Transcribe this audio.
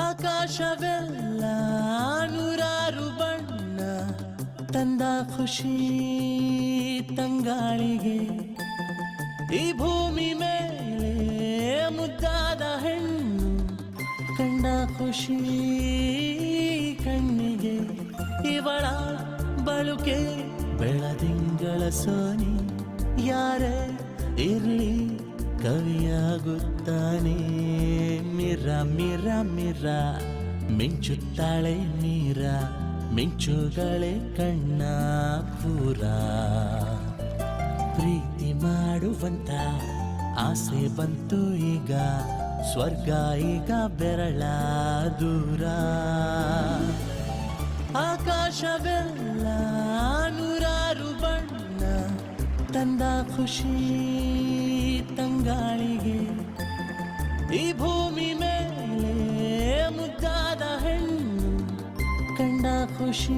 ಆಕಾಶವೆಲ್ಲ ನೂರಾರು ಬಣ್ಣ ತಂದ ಖುಷಿ ತಂಗಾಳಿಗೆ. ಈ ಭೂಮಿ ಮೇಲೆ ಮುದ್ದಾದ ಹೆಣ್ಣು ಕಂಡ ಖುಷಿ ಕಣ್ಣಿಗೆ. ಇವಳ ಬಳುಕೆ ಬೆಳದಿಂಗಳ ಸೋನಿ, ಯಾರೇ ಇರ್ಲಿ ಕವಿಯಾಗುತ್ತಾನೆ. ಮಿರ ಮಿರ ಮಿರ ಮಿಂಚುತ್ತಾಳೆ ನೀರ, ಮಿಂಚುಗಳೇ ಕಣ್ಣ ಪೂರ. ಪ್ರೀತಿ ಮಾಡುವಂತ ಆಸೆ ಬಂತು ಈಗ, ಸ್ವರ್ಗ ಈಗ ಬೆರಳ ದೂರ. ಆಕಾಶವೆಲ್ಲ ನೂರಾರು ಬಣ್ಣ ತಂದ ಖುಷಿ ತಂಗಾಳಿಗೆ. ಈ ಭೂಮಿ ಮೇಲೆ ಮುದ್ದಾದ ಹೆಣ್ಣು ಕಂಡ ಖುಷಿ